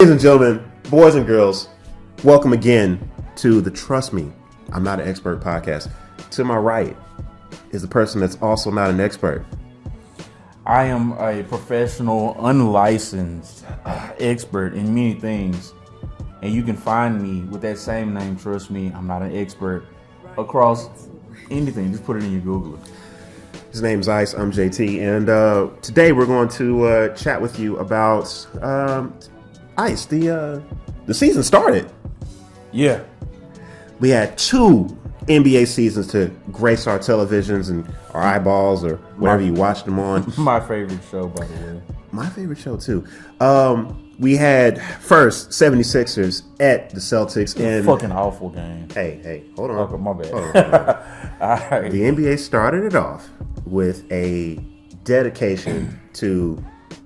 Ladies and gentlemen, boys and girls, welcome again to the Trust Me, I'm Not an Expert podcast. To my right is the person that's also not an expert. I am a professional, unlicensed expert in many things. And you can find me with that same name, Trust Me, I'm Not an Expert, across anything. Just put it in your Google. His name's Ice, I'm JT, and today we're going to chat with you about Ice. The season started. Yeah. We had 2 NBA seasons to grace our televisions and our eyeballs or whatever you watched them on. My favorite show, by the way. My favorite show, too. We had first 76ers at the Celtics. And fucking awful game. Hey, hold on. Okay, my bad. Hold on. All right. The NBA started it off with a dedication to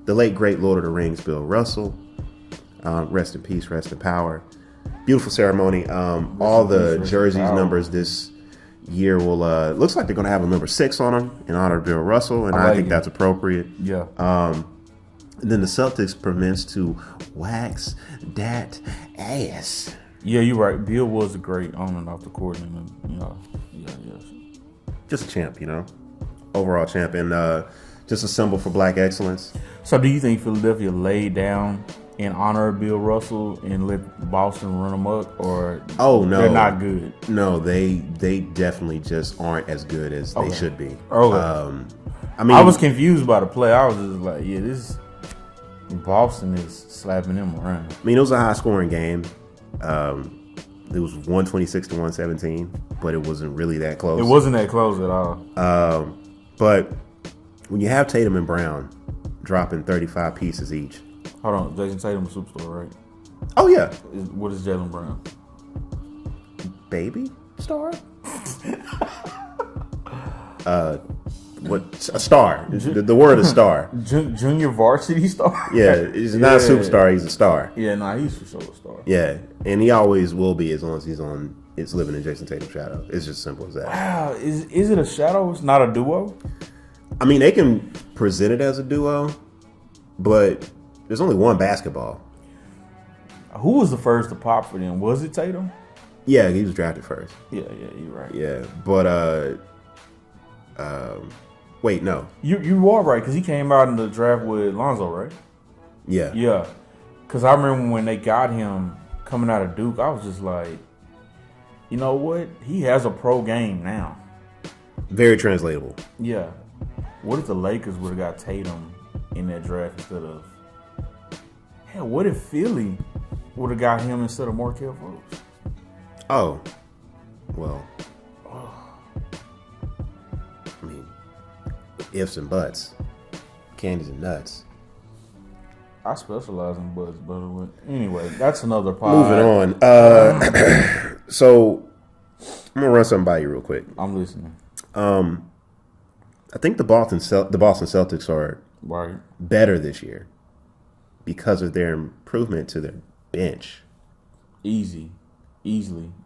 the late, great Lord of the Rings, Bill Russell. Rest in peace, rest in power. Beautiful ceremony. All the jerseys numbers this year will looks like they're going to have a number 6 on them in honor of Bill Russell, and I think that's appropriate. Yeah. And then the Celtics commenced to wax that ass. Yeah, you're right. Bill was a great on and off the court, and yeah. Just a champ, overall champ, and just a symbol for black excellence. So, do you think Philadelphia laid down in honor of Bill Russell and let Boston run amok, or no, they're not good? No, they definitely just aren't as good as they should be. Okay. I was confused by the play. I was just like, this Boston is slapping them around. I mean, it was a high scoring game. It was 126 to 117, but it wasn't really that close. It wasn't that close at all. But when you have Tatum and Brown dropping 35 pieces each. Hold on, Jason Tatum, a superstar, right? Oh yeah. What is Jaylen Brown? Baby star? What a star? The word is star. Junior varsity star? Yeah, he's not a superstar. He's a star. Yeah, he's for sure a star. Yeah, and he always will be as long as he's on. It's living in Jason Tatum's shadow. It's just simple as that. Wow, is it a shadow? It's not a duo. I mean, they can present it as a duo, but there's only one basketball. Who was the first to pop for them? Was it Tatum? Yeah, he was drafted first. Yeah, you're right. Yeah, but wait, no. You are right, because he came out in the draft with Lonzo, right? Yeah. Yeah, because I remember when they got him coming out of Duke, I was just like, you know what? He has a pro game now. Very translatable. Yeah. What if the Lakers would have got Tatum in that draft instead of... Hell, what if Philly would have got him instead of Markelle Fultz? Oh. Well. I mean, ifs and buts. Candies and nuts. I specialize in buds, but anyway, that's another pod. Moving on. So, I'm going to run something by you real quick. I'm listening. I think the Boston Celtics are better this year because of their improvement to their bench. Easily,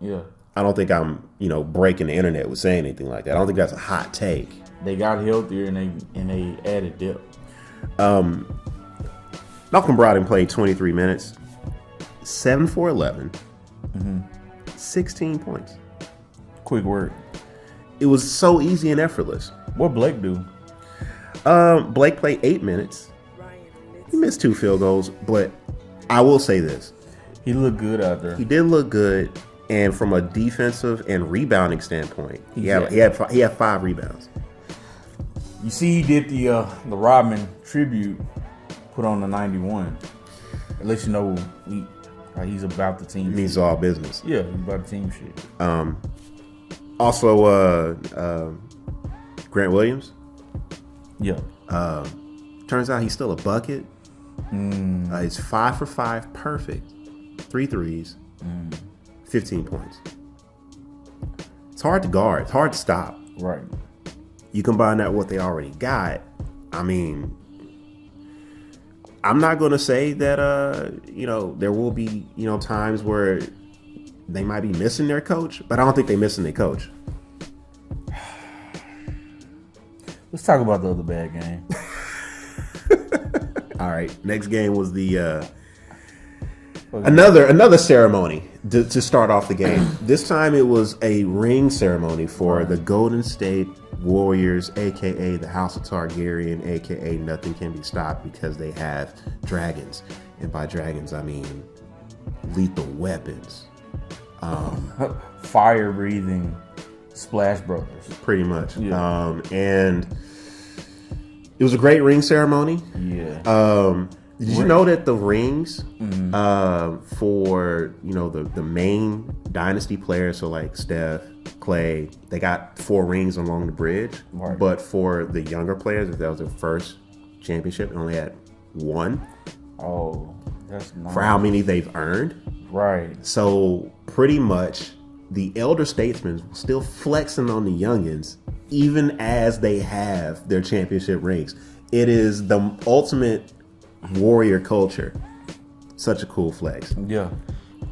yeah. I don't think I'm, breaking the internet with saying anything like that. I don't think that's a hot take. They got healthier and they added depth. Malcolm Brogdon played 23 minutes, 7 for 11, 16 points. Quick work. It was so easy and effortless. What Blake do? Blake played 8 minutes. He missed 2 field goals, but I will say this. He looked good out there. He did look good, and from a defensive and rebounding standpoint, he had 5 rebounds. You see, he did the Rodman tribute, put on the 91. It lets you know he's about the team. He's all business. Yeah, he's about the team shit. Also, Grant Williams. Yeah. Turns out he's still a bucket. He's 5 for 5, perfect. 3 threes, 15 points. It's hard to guard. It's hard to stop. Right. You combine that with what they already got. I mean, I'm not going to say that, there will be, times where they might be missing their coach, but I don't think they're missing their coach. Let's talk about the other bad game. All right. Next game was the Another ceremony to start off the game. This time it was a ring ceremony for the Golden State Warriors, aka the House of Targaryen, aka nothing can be stopped because they have dragons, and by dragons I mean lethal weapons. Fire breathing Splash Brothers. Pretty much. Yeah. And it was a great ring ceremony. Yeah. Did you know that the rings for the main dynasty players, so like Steph, Clay, they got 4 rings along the bridge. Right. But for the younger players, if that was their first championship, they only had 1. Oh, that's nice. For how many they've earned. Right. So pretty much the elder statesmen still flexing on the youngins even as they have their championship rings. It is the ultimate warrior culture. Such a cool flex. Yeah.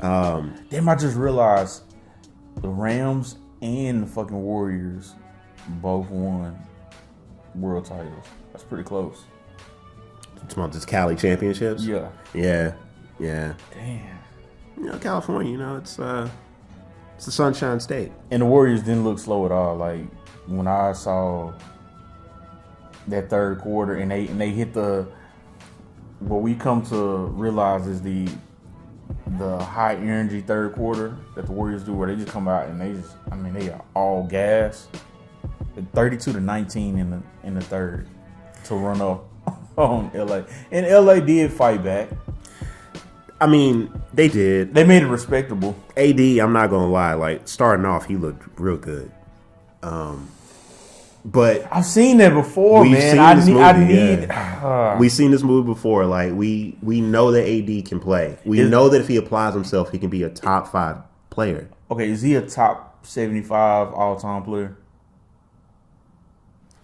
Damn, I just realized the Rams and the fucking Warriors both won world titles. That's pretty close. It's about this Cali championships. Yeah. Yeah. Damn. California, it's the Sunshine State. And the Warriors didn't look slow at all. Like when I saw that third quarter and they hit what we come to realize is the high energy third quarter that the Warriors do, where they just come out and they are all gas. 32-19 in the third to run up on LA. And LA did fight back. I mean, they did. They made it respectable. AD, I'm not gonna lie, like starting off, he looked real good. But I've seen that before, we've man. seen I this movie, need. We've seen this movie before. Like we know that AD can play. We know that if he applies himself, he can be a top 5 player. Okay, is he a top 75 all-time player?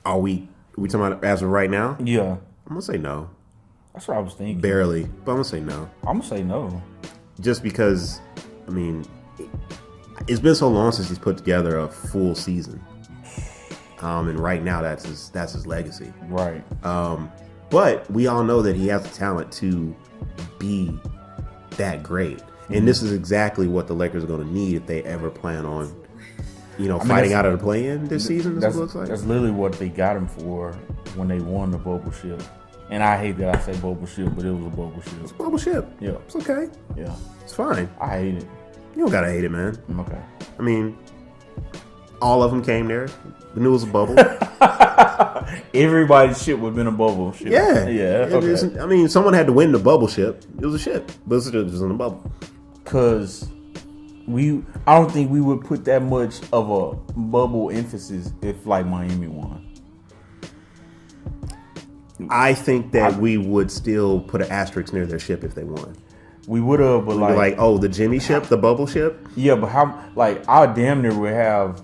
Are we talking about as of right now? Yeah, I'm gonna say no. that's what I was thinking. Barely, but I'm gonna say no. I'm gonna say no. Just because, I mean, it's been so long since he's put together a full season. And right now that's his legacy. Right. But we all know that he has the talent to be that great. And this is exactly what the Lakers are going to need if they ever plan on, fighting out of the play-in this season. That's what it looks like. That's literally what they got him for when they won the bubble ship. And I hate that I say bubble ship, but it was a bubble ship. It's a bubble ship. Yeah. It's okay. Yeah. It's fine. I hate it. You don't gotta hate it, man. Okay. I mean, all of them came there. We knew it was a bubble. Everybody's ship would have been a bubble ship. Yeah. Yeah. Okay. I mean, someone had to win the bubble ship. It was a ship, but it was in a bubble. Because I don't think we would put that much of a bubble emphasis if like Miami won. I think that we would still put an asterisk near their ship if they won. We would have, but like, oh, the Jimmy ship, the bubble ship. Yeah, but how? Like, I damn near would have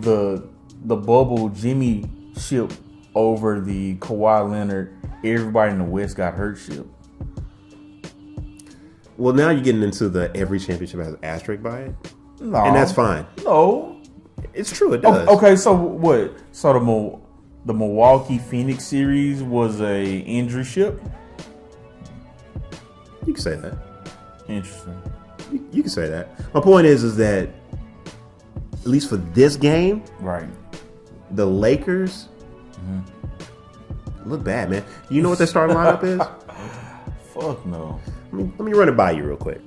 the bubble Jimmy ship over the Kawhi Leonard. Everybody in the West got hurt ship. Well, now you're getting into the every championship has an asterisk by it, No, and that's fine. No, It's true. It does. okay, so what? So the Milwaukee Phoenix series was a injury ship. You can say that. Interesting. You can say that. My point is that at least for this game, Right. the Lakers look bad, man. You know what their starting lineup is? Fuck no. Let me run it by you real quick.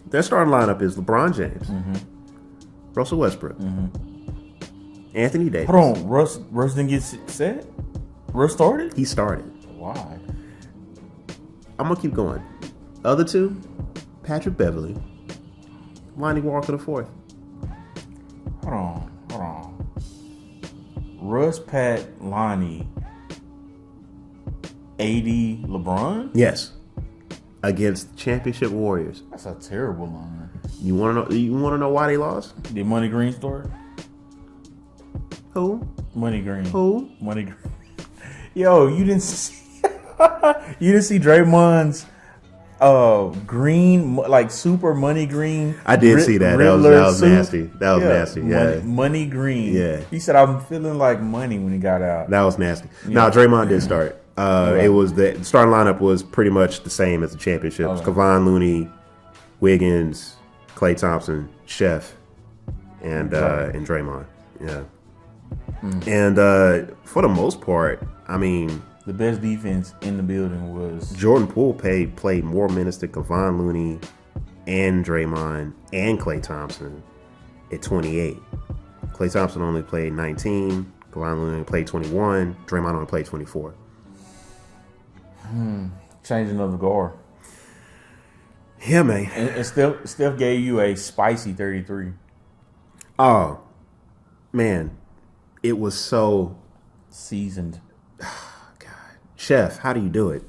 Their starting lineup is LeBron James, Russell Westbrook, Anthony Davis. Hold on, Russ didn't get set? Russ started? He started. Why? I'm gonna keep going. Other two, Patrick Beverly, Lonnie Walker IV. Hold on. Russ, Pat, Lonnie, AD, LeBron? Yes, against championship Warriors. That's a terrible line. You want to know why they lost? Did Money Green start? Who? Money Green. Who? Money Green. Yo, you didn't see Draymond's green, like super money green. I did see that. That was suit. nasty. That was nasty. Yeah. Money green. Yeah. He said, "I'm feeling like money" when he got out. That was nasty. Yeah. Now Draymond did start. It was the starting lineup was pretty much the same as the championships. Okay. Kevon Looney, Wiggins, Klay Thompson, Chef, and Draymond. Yeah. And for the most part, I mean, the best defense in the building was Jordan Poole played more minutes than Kevon Looney and Draymond and Klay Thompson at 28. Klay Thompson only played 19. Kevon Looney only played 21. Draymond only played 24. changing of the guard. Yeah, man. And Steph gave you a spicy 33. Oh, man. It was so... Seasoned. Chef, how do you do it?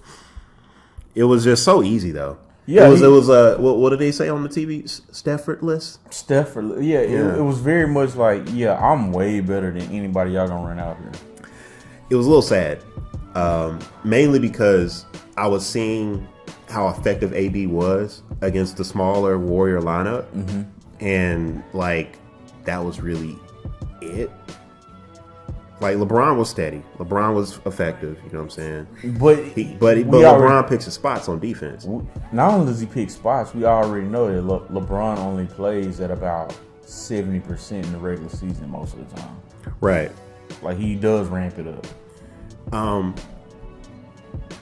It was just so easy, though. Yeah, it was what did they say on the TV? Steffordless? Stefford, yeah. It was very much like, yeah, I'm way better than anybody y'all gonna run out here. It was a little sad, mainly because I was seeing how effective AD was against the smaller Warrior lineup, and like that was really it. Like LeBron was steady, LeBron was effective. You know what I'm saying? But LeBron picks his spots on defense. Not only does he pick spots, we already know that LeBron only plays at about 70% in the regular season most of the time. Right. Like he does ramp it up.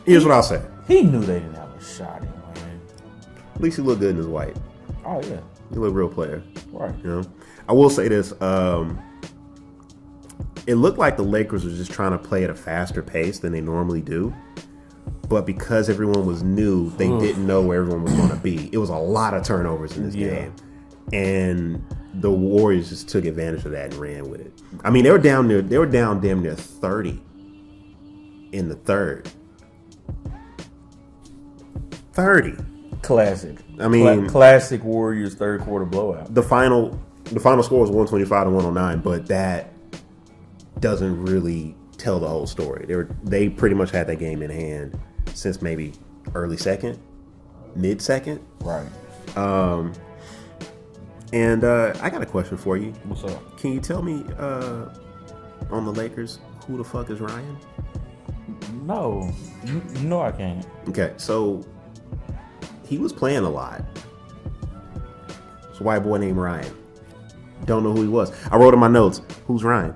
Here's what I'll say. He knew they didn't have a shot in, man. At least he looked good in his white. Oh yeah, He looked real player. right. You know. I will say this. It looked like the Lakers were just trying to play at a faster pace than they normally do. But because everyone was new, they didn't know where everyone was going to be. It was a lot of turnovers in this game. And the Warriors just took advantage of that and ran with it. I mean, they were down damn near 30 in the third. 30. Classic. I mean, classic Warriors third quarter blowout. the final score was 125 to 109, but that doesn't really tell the whole story. They pretty much had that game in hand since maybe early second, mid second. Right. And I got a question for you. What's up? Can you tell me on the Lakers who the fuck is Ryan? No, you know I can't. Okay, so he was playing a lot. It's a white boy named Ryan. Don't know who he was. I wrote in my notes, who's Ryan?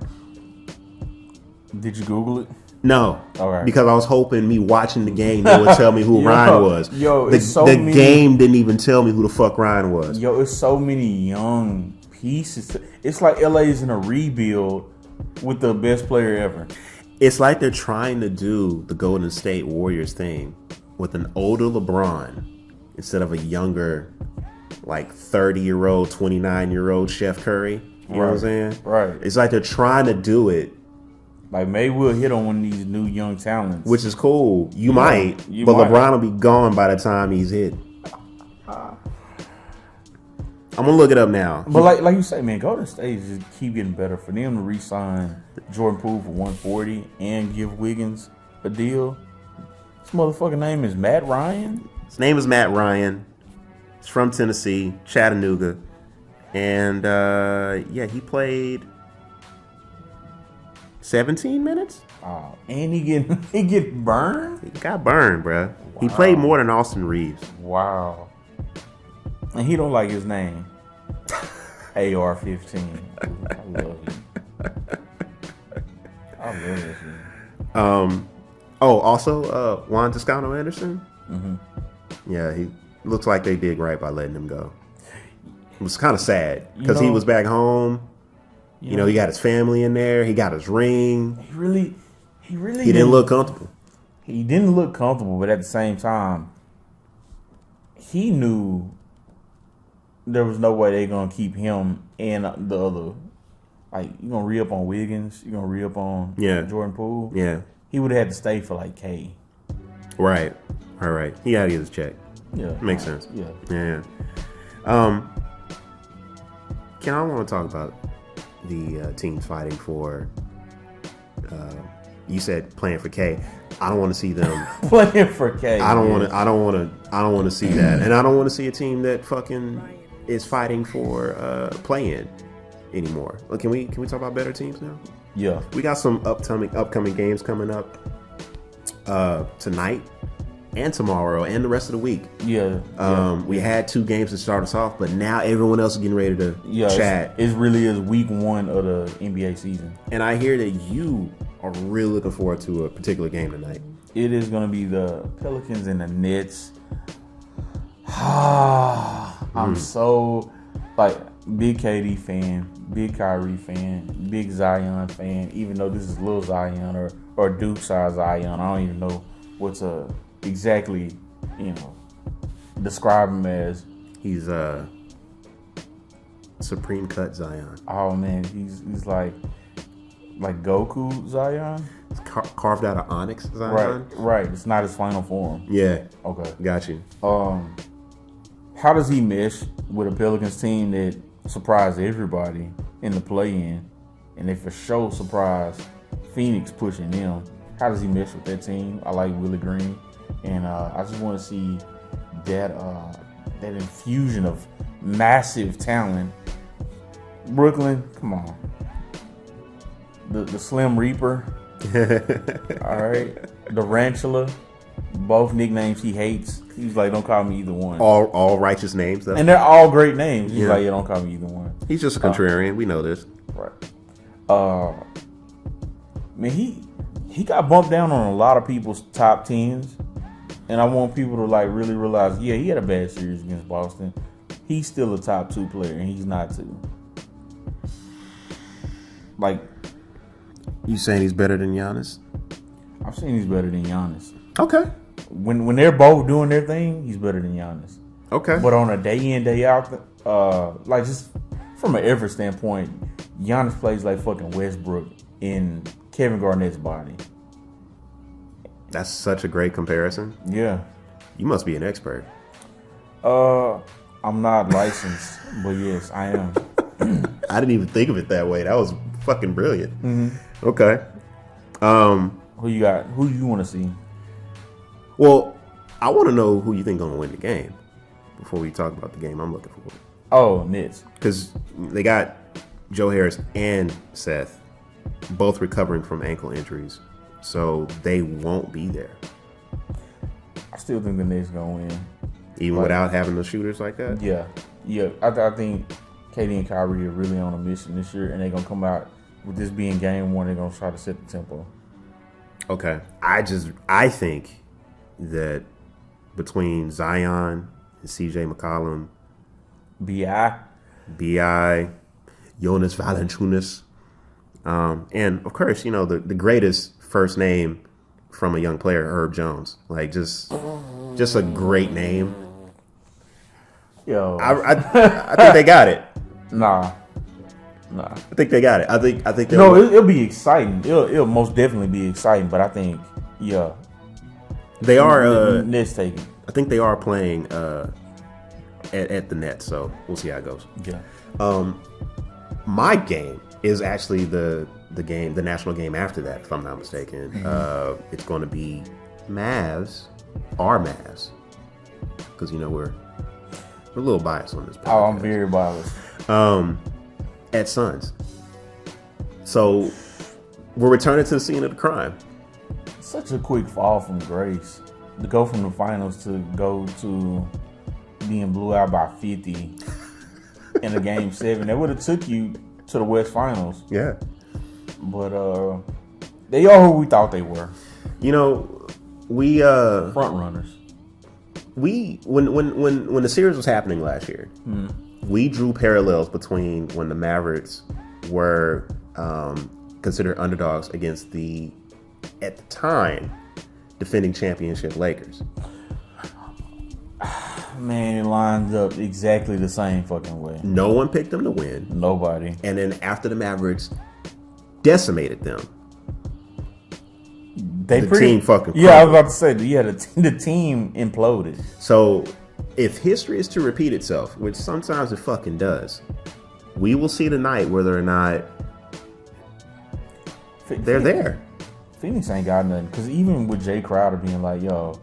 Did you Google it? No, Okay. Because I was hoping me watching the game they would tell me who Ryan was. The game didn't even tell me who the fuck Ryan was. Yo, it's so many young pieces. It's like LA's in a rebuild with the best player ever. It's like they're trying to do the Golden State Warriors thing with an older LeBron instead of a younger, like 30-year-old, 29-year-old Chef Curry. You know what I'm saying? Right. It's like they're trying to do it. Like maybe we'll hit on one of these new young talents. Which is cool. You might. But might. LeBron will be gone by the time he's hit. I'm going to look it up now. But like you say, man, Golden State just keep getting better. For them to re-sign Jordan Poole for $140 and give Wiggins a deal. This motherfucking name is Matt Ryan. His name is Matt Ryan. He's from Tennessee, Chattanooga. And, he played 17 minutes? Oh, and he get burned? He got burned, bruh. Wow. He played more than Austin Reeves. Wow. And he don't like his name. AR-15. I love it. Also, Juan Toscano Anderson. Yeah, he looks like they did right by letting him go. It was kind of sad because he was back home. You know, he got his family in there. He got his ring. He really didn't look comfortable. He didn't look comfortable, but at the same time, he knew there was no way they gonna keep him and the other. Like, you're gonna re-up on Wiggins. You're gonna re-up on Jordan Poole. Yeah. He would have had to stay for like K. Right. All right. He got to get his check. Yeah. Makes sense. Yeah. Yeah. Ken, I want to talk about the teams fighting for. You said playing for K. I don't want to see them playing for K. I don't want to see that, and I don't want to see a team that fucking is fighting for play-in anymore. Well, can we talk about better teams now? Yeah. We got some upcoming games coming up. tonight and tomorrow and the rest of the week. Yeah. We had 2 games to start us off, but now everyone else is getting ready to chat. It really is week 1 of the NBA season. And I hear that you are really looking forward to a particular game tonight. It is going to be the Pelicans and the Nets. I'm so, like, big KD fan, big Kyrie fan, big Zion fan, even though this is Lil Zion or Duke size Zion. I don't even know what to exactly, describe him as. He's Supreme Cut Zion. Oh, man, he's like Goku Zion? It's carved out of onyx Zion? Right. It's not his final form. Yeah. Okay. Got you. How does he mesh with a Pelicans team that surprised everybody in the play-in, and they for sure surprised Phoenix pushing them? How does he mesh with that team? I like Willie Green, and I just want to see that infusion of massive talent. Brooklyn, come on. The Slim Reaper, all right. The Rantula, both nicknames he hates. He's like, don't call me either one. All righteous names, though. And they're all great names. He's like, yeah, don't call me either one. He's just a contrarian. We know this. Right. Man, he got bumped down on a lot of people's top 10s. And I want people to like really realize, yeah, he had a bad series against Boston. He's still a top 2 player, and he's not 2. Like, you saying he's better than Giannis? I'm saying he's better than Giannis. Okay. When they're both doing their thing, he's better than Giannis. Okay. But on a day in, day out, like just from an effort standpoint, Giannis plays like fucking Westbrook in Kevin Garnett's body. That's such a great comparison. Yeah. You must be an expert. I'm not licensed, but yes, I am. I didn't even think of it that way. That was fucking brilliant. Mm-hmm. Okay. Who you got? Who you want to see? Well, I want to know who you think gonna win the game before we talk about the game I'm looking for. Oh, Nets. Because they got Joe Harris and Seth both recovering from ankle injuries, so they won't be there. I still think the Nets gonna win, even without having the shooters like that. Yeah. I think KD and Kyrie are really on a mission this year, and they're gonna come out with this being game 1. They're gonna try to set the tempo. Okay, I think that between Zion and CJ McCollum, B.I., Jonas Valanciunas, and of course, the greatest first name from a young player, Herb Jones. Like just a great name. Yo, I think they got it. Nah. I think they got it. I think no, it'll be exciting. It'll most definitely be exciting. But I think, yeah, they are. Nets taking. I think they are playing at the Nets, so we'll see how it goes. Yeah. My game is actually the national game after that, if I'm not mistaken. Mm-hmm. It's going to be our Mavs, because we're a little biased on this podcast. Oh, I'm very biased. At Suns. So we're returning to the scene of the crime. Such a quick fall from grace to go from the finals to go to being blew out by 50 in a game 7. That would have took you to the West Finals. Yeah. But they are who we thought they were. We front runners. When the series was happening last year, we drew parallels between when the Mavericks were considered underdogs against the, at the time, defending championship Lakers. Man, it lines up exactly the same fucking way. No one picked them to win. Nobody. And then after the Mavericks decimated them, the team fucking crumbled. Yeah, I was about to say, the team imploded. So if history is to repeat itself, which sometimes it fucking does, we will see tonight whether or not they're there. Phoenix ain't got nothing. Because even with Jay Crowder being like, yo,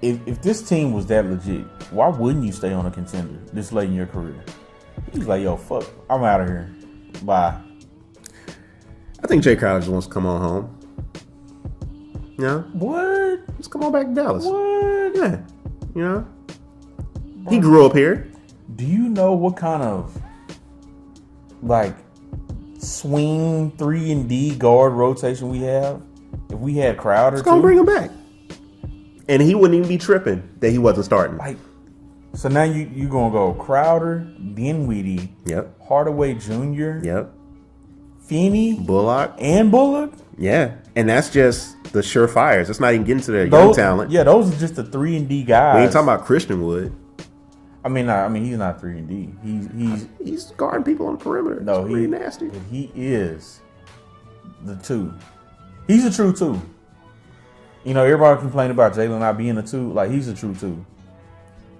if this team was that legit, why wouldn't you stay on a contender this late in your career? He's like, yo, fuck, I'm out of here. Bye. I think Jay Crowder just wants to come on home. You know, What? just come on back to Dallas. What? Yeah, you know, he grew up here. Do you know what kind of like swing 3-and-D guard rotation we have? If we had Crowder, Just gonna too? bring him back, and he wouldn't even be tripping that he wasn't starting. Like, so now you gonna go Crowder, Dinwiddie, Yep, Hardaway Jr., yep. Feeney, Bullock. and Bullock. Yeah, and that's just the surefires. That's not even getting to their young talent. Yeah, those are just the 3-and-D guys. We ain't talking about Christian Wood. I mean, he's not 3-and-D. He's guarding people on the perimeter. No, It's pretty nasty. He is the 2. He's a true 2. You know, everybody complain about Jalen not being a 2. Like, he's a true 2.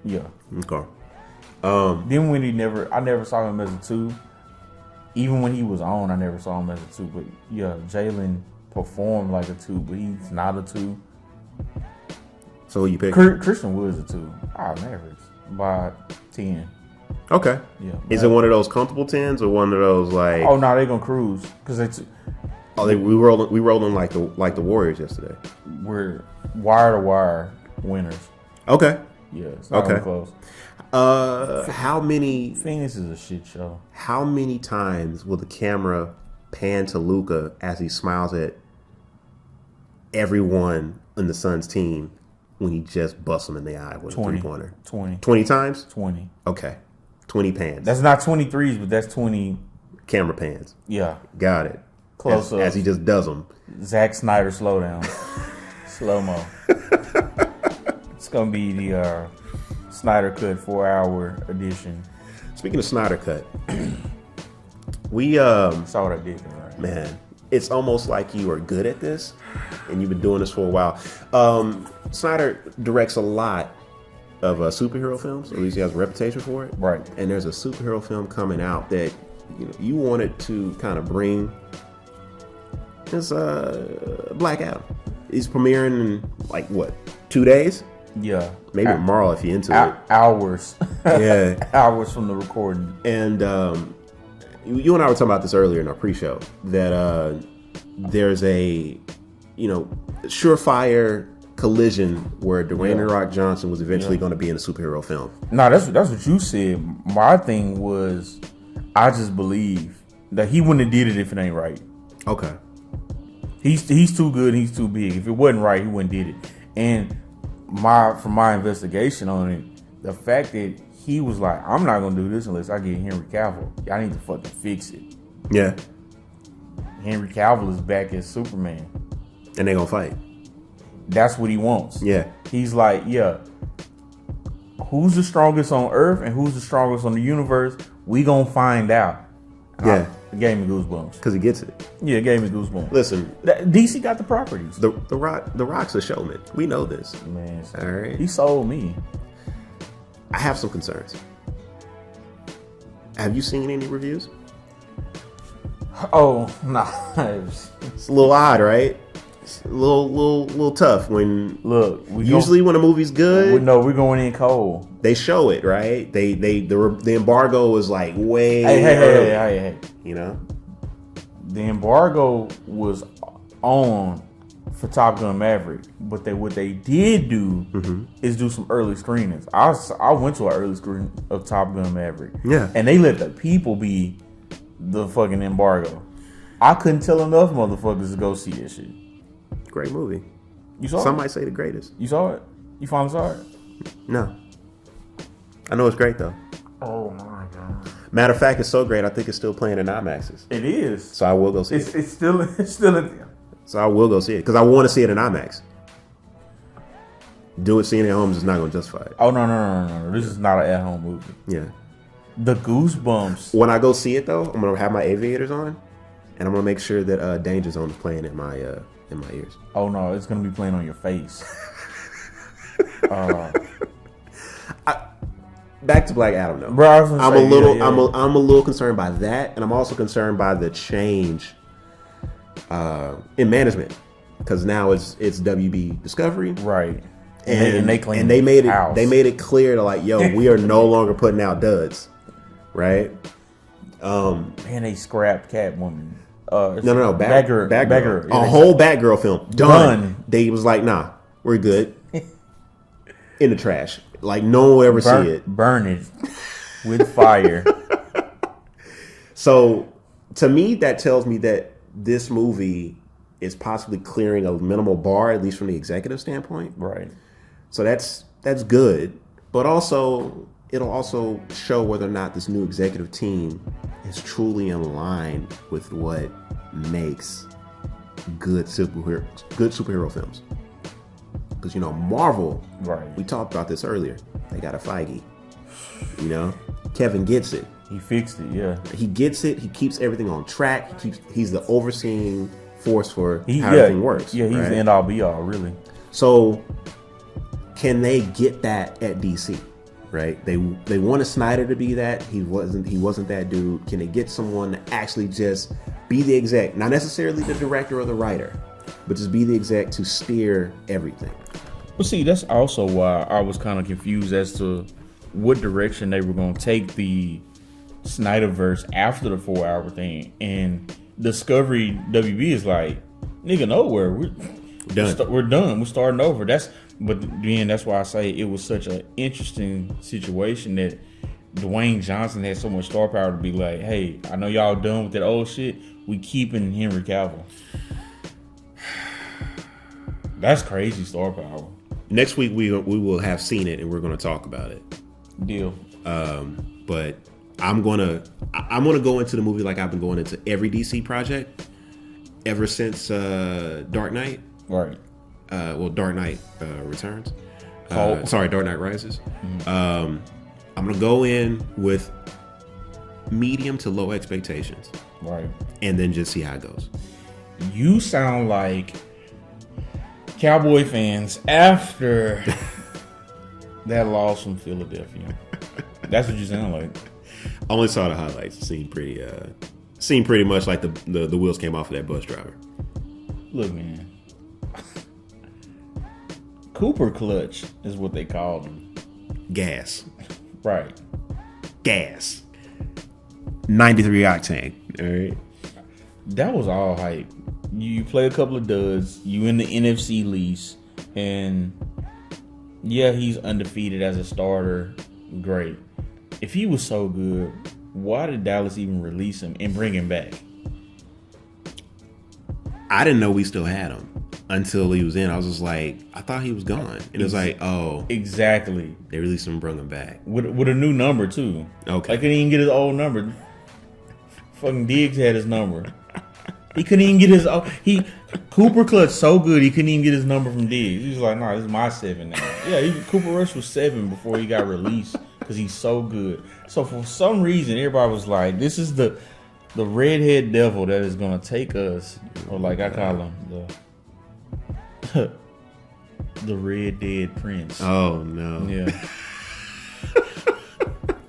Yeah. Okay. Then when I never saw him as a 2. Even when he was on, I never saw him as a 2. But yeah, Jalen performed like a 2, but he's not a 2. So who you pick? Christian Wood is a 2. Mavericks by 10. Okay. Yeah. Is it one of those comfortable 10s or one of those like? Oh no, they're gonna cruise because We rolling like the Warriors yesterday. we're wire to wire winners. Okay. Yeah, it's not Okay. even close. How many Phoenix is a shit show. How many times will the camera pan to Luka as he smiles at everyone on the Suns team when he just busts them in the eye with a 20. three-pointer? 20. 20 times? 20. Okay. 20 pans. That's not 23s, but that's 20. Camera pans. Yeah. Got it. Close up. As he just does them. Zack Snyder slow down. Slow mo. It's going to be the Snyder Cut 4-hour edition. Speaking of Snyder Cut, we Saw what I did there, right? man, it's almost like you are good at this and you've been doing this for a while. Snyder directs a lot of superhero films, or at least he has a reputation for it. Right. And there's a superhero film coming out that you wanted to kind of bring. It's Black Adam. He's premiering in like what, 2 days? Yeah. Maybe tomorrow if you're into it. Hours. Yeah. Hours from the recording. And you and I were talking about this earlier in our pre-show that there's a surefire collision where Dwayne The Rock Johnson was eventually going to be in a superhero film. No, that's what you said. My thing was, I just believe that he wouldn't have did it if it ain't right. Okay. He's too good. He's too big. If it wasn't right, he wouldn't did it. And from my investigation on it, the fact that he was like, I'm not gonna do this unless I get Henry Cavill. I need to fucking fix it. Yeah. Henry Cavill is back as Superman. And they gonna fight. That's what he wants. Yeah. He's like, yeah, who's the strongest on Earth and who's the strongest on the universe? We gonna find out. Yeah. It gave me goosebumps. Because he gets it. Yeah, it gave me goosebumps. Listen, DC got the properties. the Rock's a showman. We know this. Man, All right. he sold me. I have some concerns. Have you seen any reviews? Oh, nah. It's a little odd, right? It's a little tough when Look, usually when a movie's good, we're going in cold. they show it, right? The embargo is like way early, Hey. you know? The embargo was on for Top Gun Maverick, but what they did do is do some early screenings. I went to an early screening of Top Gun Maverick. Yeah. And they let the people be the fucking embargo. I couldn't tell enough motherfuckers to go see that shit. Great movie. You saw Some it? might say the greatest. You saw it? You finally saw it? No. I know it's great though. Oh my god. Matter of fact, it's so great I think it's still playing in IMAXs. It is. So I will go see it. It's still in So I will go see it because I want to see it in IMAX. Seeing it at home is not going to justify it. Oh no. This is not an at-home movie. Yeah. The Goosebumps. When I go see it though, I'm going to have my aviators on, and I'm going to make sure that Danger Zone is playing in my ears. Oh no, it's gonna be playing on your face. Back to Black Adam though. Bro, I was gonna I'm say, a little, yeah. I'm a little concerned by that, and I'm also concerned by the change in management because now it's WB Discovery, Right. and they claim they made it house. they made it clear to like, yo, we are no longer putting out duds, right? Man, they scrapped Catwoman. No. Batgirl. A whole Batgirl film. Done. They was like, nah, we're good. In the trash. Like, no one will ever see it. Burn it with fire. So, to me, that tells me that this movie is possibly clearing a minimal bar, at least from the executive standpoint. Right. So that's good. But also, it'll also show whether or not this new executive team is truly in line with what makes good superhero films. Because, you know, Marvel, Right. we talked about this earlier. They got a Feige. You know, Kevin gets it. He fixed it, yeah. He gets it. He keeps everything on track. He's the overseeing force for how everything works. Yeah, he's the end all be all, really. So, can they get that at DC? Right? They wanted Snyder to be that. He wasn't that dude. Can they get someone to actually just be the exec, not necessarily the director or the writer, but just be the exec to steer everything? Well, see, that's also why I was kind of confused as to what direction they were going to take the Snyderverse after the 4-hour thing. And Discovery WB is like, nigga, nowhere. We're done. We're starting over. But then that's why I say it was such an interesting situation that Dwayne Johnson had so much star power to be like, hey, I know y'all done with that old shit. We keeping Henry Cavill. That's crazy star power. Next week we will have seen it and we're going to talk about it. Deal. But I'm gonna go into the movie like I've been going into every DC project ever since Dark Knight. Right. Dark Knight Returns. Dark Knight Rises. I'm gonna go in with medium to low expectations. Right. And then just see how it goes. You sound like Cowboy fans after that loss from Philadelphia. That's what you sound like. I only saw the highlights. It seemed pretty much like the wheels came off of that bus driver. Look, man. Cooper clutch is what they call him. Gas. Right. Gas. 93 octane. All right. That was all hype. You play a couple of duds. You in the NFC lease, and yeah, he's undefeated as a starter. Great. If he was so good, why did Dallas even release him and bring him back? I didn't know we still had him until he was in. I was just like, I thought he was gone. And it was like, oh. Exactly. They released him and brought him back. With a new number, too. Okay. I couldn't even get his old number. Fucking Diggs had his number. He couldn't even get his own. Cooper clutch so good, he couldn't even get his number from Diggs. He was like, nah, this is my 7 now. Yeah, Cooper Rush was 7 before he got released because he's so good. So for some reason, everybody was like, this is the redhead devil that is going to take us, or like I call him, the Red Dead Prince. Oh, no. Yeah.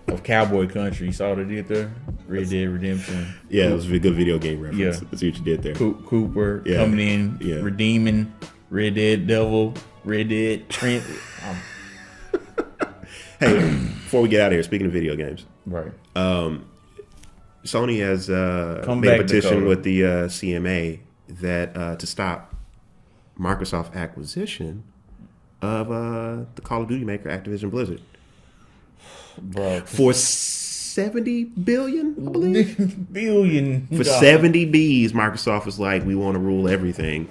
Of Cowboy Country. You saw what I did there? Red Dead Redemption. Yeah, it was a good video game reference. Yeah. That's what you did there. Cooper coming in, redeeming Red Dead Devil, Red Dead Prince. Hey, before we get out of here, speaking of video games. Right. Sony has made a petition with the CMA that to stop Microsoft acquisition of the Call of Duty maker Activision Blizzard. Bro. For 70 billion, I believe. Billion. For 70 Bs, Microsoft was like, we want to rule everything.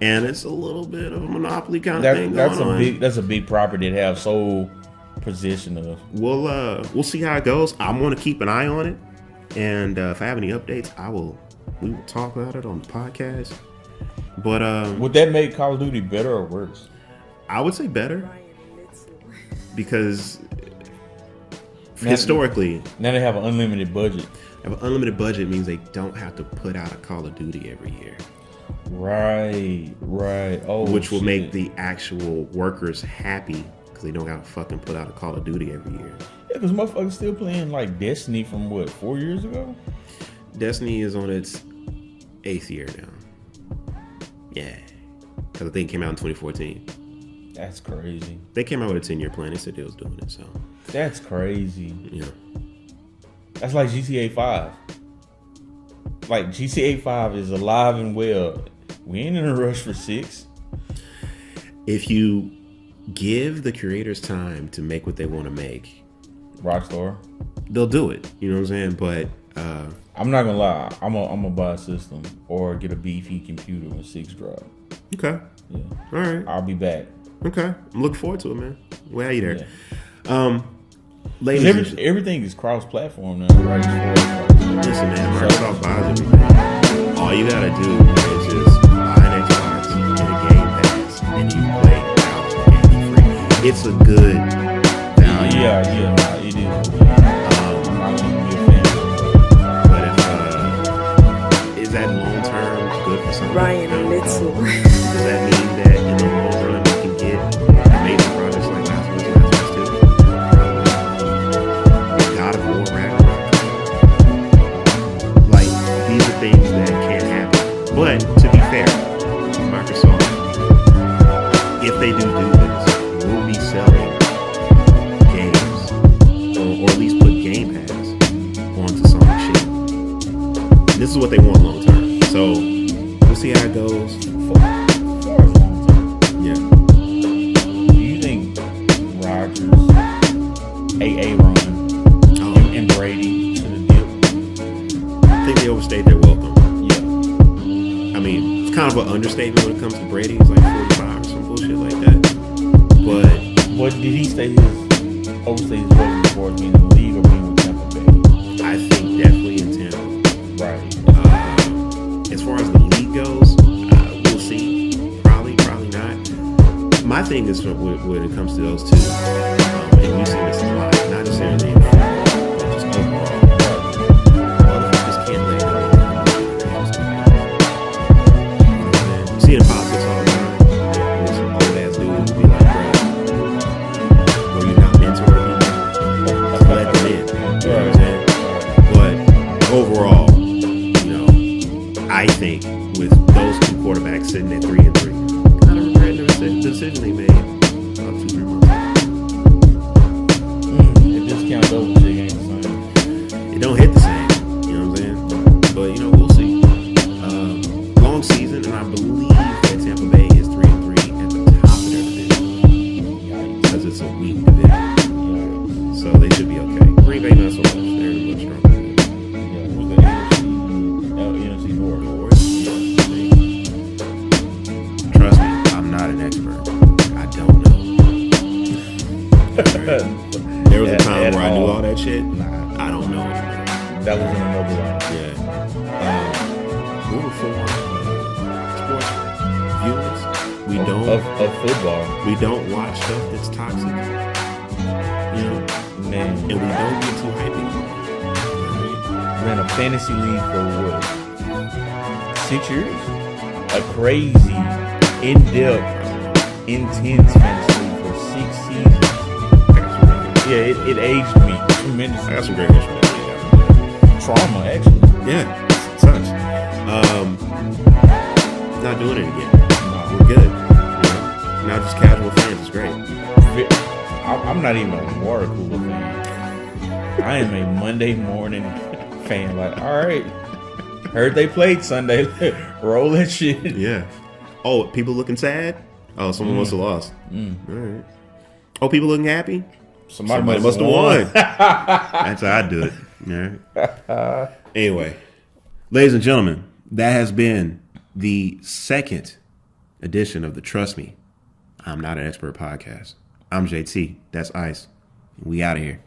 And it's a little bit of a monopoly kind of thing going on. That's a big property to have sole position of. We'll see how it goes. I'm going to keep an eye on it. And if I have any updates, we will talk about it on the podcast. But would that make Call of Duty better or worse? I would say better, because historically, now they have an unlimited budget. Have an unlimited budget means they don't have to put out a Call of Duty every year. Right. Oh, which will make the actual workers happy, because they don't have to fucking put out a Call of Duty every year. Yeah, because motherfuckers still playing like Destiny from 4 years ago? Destiny is on its 8th year now. Yeah. Because I think it came out in 2014. That's crazy. They came out with a 10-year plan. They said they was doing it, so. That's crazy. Yeah. That's like GTA 5. like GTA 5 is alive and well. We ain't in a rush for 6. If you give the creators time to make what they want to make, Rockstar, they'll do it. You know what I'm saying? But I'm not gonna lie. I'm gonna buy a system or get a beefy computer when 6 drop. okay, Yeah, all right, I'll be back. okay. I'm looking forward to it, man. Well, you there? Yeah. Ladies, and Everything is cross-platform now, right? listen, man. Microsoft buys everything. All you gotta do is just buy an Xbox and a Game Pass, and you play it out and be free. It's a good value. Yeah, nah, it is. I'm not gonna be a fan. But if is that long term good for something? Ryan Little. Does that mean that in the long run we can get amazing projects like Last of Us, Last of Us 2? God of War, Ragnarok. Like, these are things that can't happen. But to be fair, Microsoft, if they do this, will be selling games, or at least put Game Pass onto some shit. This is what they want long term. So we'll see how it goes. For as long term. Yeah. Do you think Rodgers, AA run, and Brady should have dipped? I think they overstayed their welcome. Yeah. I mean, it's kind of an understatement when it comes to Brady. He's like 45 or some bullshit like that. But What did he overstay his welcome before being in the league or being with Tampa Bay? I think definitely in Tampa. Right. As far as the league goes, we'll see. Probably not. My thing is when it comes to those two, and we've seen this a lot, not necessarily in football, but just overall. Motherfuckers can't let go. You see it in politics all the time. There's some old ass dudes be like, bro, were you not mentoring people? Let them in. You know what I'm saying? But overall, I think with those two quarterbacks sitting at 3-3, kind of regret the decision they made about 2-3 months ago. It discount double shit ain't the same. It don't hit the same, you know what I'm saying? But we'll see. Long season, and I believe that Tampa Bay is 3-3 at the top of their division because it's a weak division, so they should be okay. Green Bay not so much; they're a little stronger. Yeah, who's the NFC North? Trust me, I'm not an expert. I don't know. There was a time where I knew all that shit. Nah, I don't know. that was in another line. Yeah. Moving forward, sports viewers, we don't Of football, we don't watch stuff that's toxic. man. And we don't get too hyped anymore. Ran a fantasy league for what? 6 years? A crazy, in-depth, intense fantasy league for 6 seasons. Yeah, it aged me tremendously. I got some great history that Trauma, actually. yeah, it sucks. Not doing it again. We're good. Now just casual fans is great. I'm not even a water cooler fan. I am a Monday morning fan. Like, all right, heard they played Sunday. Roll that shit. Yeah. Oh, people looking sad? Oh, someone must have lost. All right. Oh, people looking happy? Somebody must have won. That's how I do it. All right. Anyway, ladies and gentlemen, that has been the second edition of the Trust Me, I'm Not an Expert podcast. I'm JT. That's Ice. We out of here.